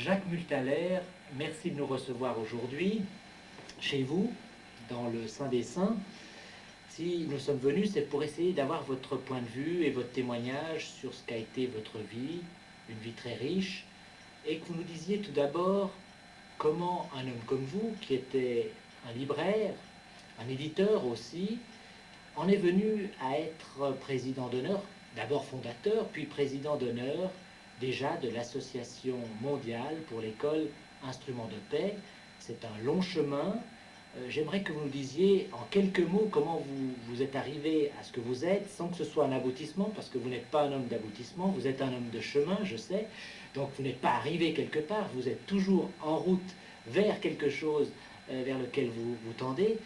Jacques Multaler, merci de nous recevoir aujourd'hui, chez vous, dans le Saint des Saints. Si nous sommes venus, c'est pour essayer d'avoir votre point de vue et votre témoignage sur ce qu'a été votre vie, une vie très riche, et que vous nous disiez tout d'abord comment un homme comme vous, qui était un libraire, un éditeur aussi, en est venu à être président d'honneur, d'abord fondateur, puis président d'honneur déjà de l'Association mondiale pour l'école Instruments de paix. C'est un long chemin. J'aimerais que vous nous disiez en quelques mots comment vous êtes arrivé à ce que vous êtes, sans que ce soit un aboutissement, parce que vous n'êtes pas un homme d'aboutissement, vous êtes un homme de chemin, je sais. Donc vous n'êtes pas arrivé quelque part, vous êtes toujours en route vers quelque chose vers lequel vous tendez.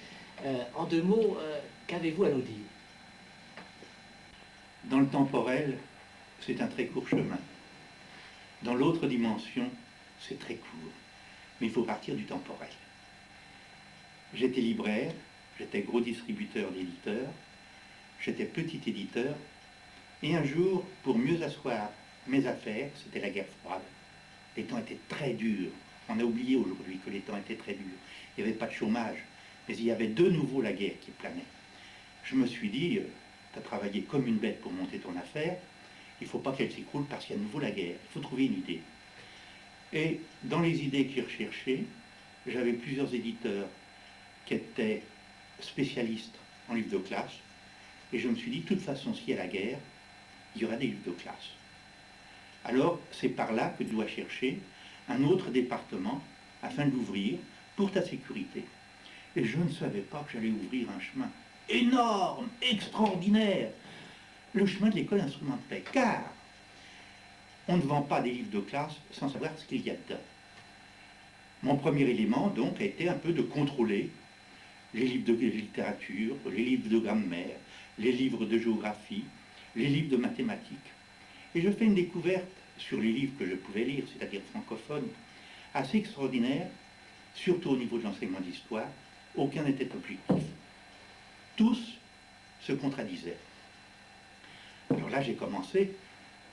En deux mots, qu'avez-vous à nous dire? Dans le temporel, c'est un très court chemin. Dans l'autre dimension, c'est très court. Mais il faut partir du temporel. J'étais libraire, j'étais gros distributeur d'éditeurs, j'étais petit éditeur, et un jour, pour mieux asseoir mes affaires, c'était la guerre froide. Les temps étaient très durs. On a oublié aujourd'hui que les temps étaient très durs. Il n'y avait pas de chômage, mais il y avait de nouveau la guerre qui planait. Je me suis dit, tu as travaillé comme une bête pour monter ton affaire, il ne faut pas qu'elle s'écroule parce qu'il y a de nouveau la guerre, il faut trouver une idée. Et dans les idées que j'ai recherchées, j'avais plusieurs éditeurs qui étaient spécialistes en livres de classe, et je me suis dit, de toute façon, s'il y a la guerre, il y aura des livres de classe. Alors, c'est par là que tu dois chercher un autre département afin de l'ouvrir pour ta sécurité. Et je ne savais pas que j'allais ouvrir un chemin énorme, extraordinaire, le chemin de l'école Instruments de paix, car on ne vend pas des livres de classe sans savoir ce qu'il y a dedans. Mon premier élément, donc, a été un peu de contrôler les livres de littérature, les livres de grammaire, les livres de géographie, les livres de mathématiques. Et je fais une découverte sur les livres que je pouvais lire, c'est-à-dire francophones, assez extraordinaire, surtout au niveau de l'enseignement d'histoire. Aucun n'était objectif. Tous se contradisaient. Alors là, j'ai commencé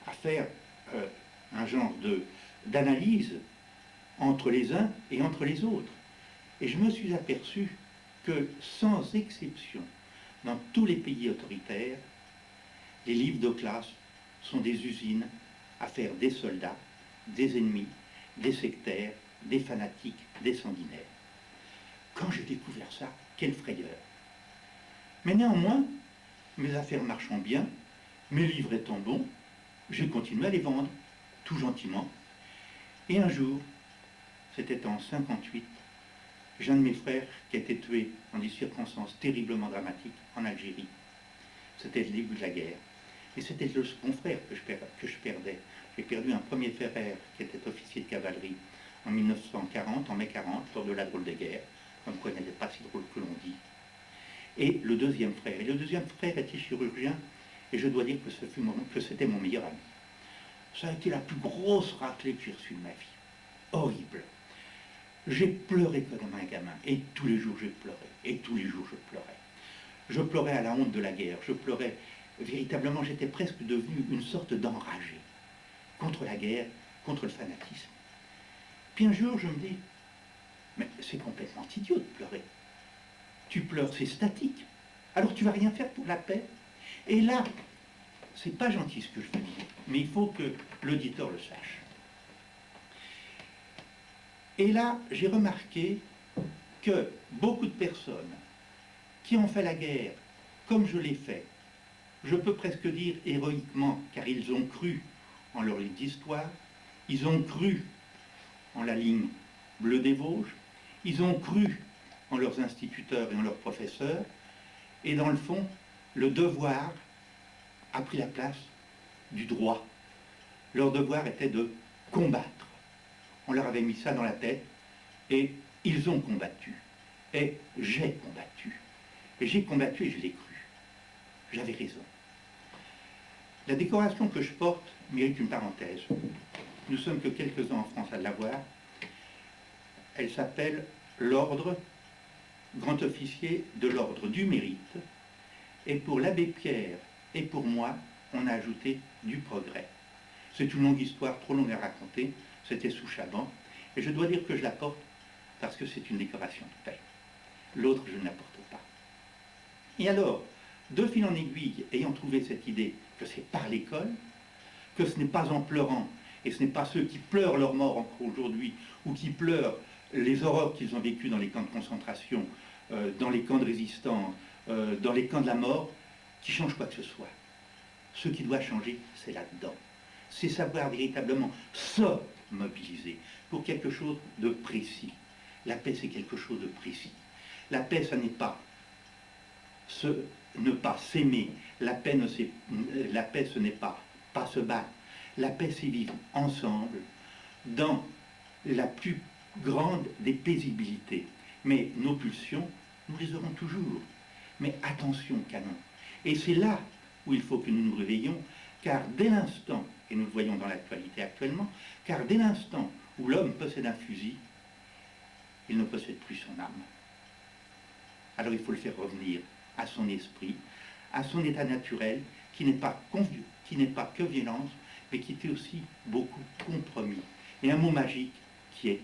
à faire un genre d'analyse entre les uns et entre les autres. Et je me suis aperçu que, sans exception, dans tous les pays autoritaires, les livres de classe sont des usines à faire des soldats, des ennemis, des sectaires, des fanatiques, des sanguinaires. Quand j'ai découvert ça, quelle frayeur! Mais néanmoins, mes affaires marchant bien, mes livres étant bons, j'ai continué à les vendre, tout gentiment. Et un jour, c'était en 58, j'ai un de mes frères qui a été tué dans des circonstances terriblement dramatiques en Algérie. C'était le début de la guerre. Et c'était le second frère que je perdais. J'ai perdu un premier frère qui était officier de cavalerie en 1940, en mai 40, lors de la drôle de guerre, comme quoi il n'était pas si drôle que l'on dit. Et le deuxième frère. Et le deuxième frère était chirurgien, et je dois dire que c'était mon meilleur ami. Ça a été la plus grosse raclée que j'ai reçue de ma vie. Horrible. J'ai pleuré comme un gamin, et tous les jours j'ai pleuré, et tous les jours je pleurais. Je pleurais à la honte de la guerre, je pleurais, véritablement j'étais presque devenu une sorte d'enragé, contre la guerre, contre le fanatisme. Puis un jour je me dis, mais c'est complètement idiot de pleurer. Tu pleures, c'est statique, alors tu vas rien faire pour la paix. Et là, c'est pas gentil ce que je veux dire, mais il faut que l'auditeur le sache. Et là, j'ai remarqué que beaucoup de personnes qui ont fait la guerre, comme je l'ai fait, je peux presque dire héroïquement, car ils ont cru en leur livre d'histoire, ils ont cru en la ligne bleue des Vosges, ils ont cru en leurs instituteurs et en leurs professeurs, et dans le fond, le devoir a pris la place du droit. Leur devoir était de combattre. On leur avait mis ça dans la tête, et ils ont combattu. Et j'ai combattu. Et j'ai combattu et je l'ai cru. J'avais raison. La décoration que je porte mérite une parenthèse. Nous sommes que quelques-uns en France à l'avoir. Elle s'appelle l'Ordre, grand officier de l'Ordre du Mérite. Et pour l'abbé Pierre et pour moi, on a ajouté du progrès. C'est une longue histoire, trop longue à raconter. c'était sous Chaban, et je dois dire que je la porte parce que c'est une décoration de paix. L'autre, je ne la porte pas. Et alors, de fil en aiguille, ayant trouvé cette idée que c'est par l'école, que ce n'est pas en pleurant, et ce n'est pas ceux qui pleurent leur mort encore aujourd'hui, ou qui pleurent les horreurs qu'ils ont vécues dans les camps de concentration, dans les camps de résistance, dans les camps de la mort, qui changent quoi que ce soit. Ce qui doit changer, c'est là-dedans. C'est savoir véritablement se mobiliser pour quelque chose de précis. La paix, c'est quelque chose de précis. La paix, ça n'est pas ne pas s'aimer. La paix, ce n'est pas se battre. La paix, c'est vivre ensemble dans la plus grande des paisibilités. Mais nos pulsions, nous les aurons toujours. Mais attention, canon. Et c'est là où il faut que nous nous réveillons, car dès l'instant, et nous le voyons dans l'actualité actuellement, car dès l'instant où l'homme possède un fusil, il ne possède plus son âme. Alors il faut le faire revenir à son esprit, à son état naturel, qui n'est pas que violence, mais qui est aussi beaucoup compromis. Et un mot magique qui est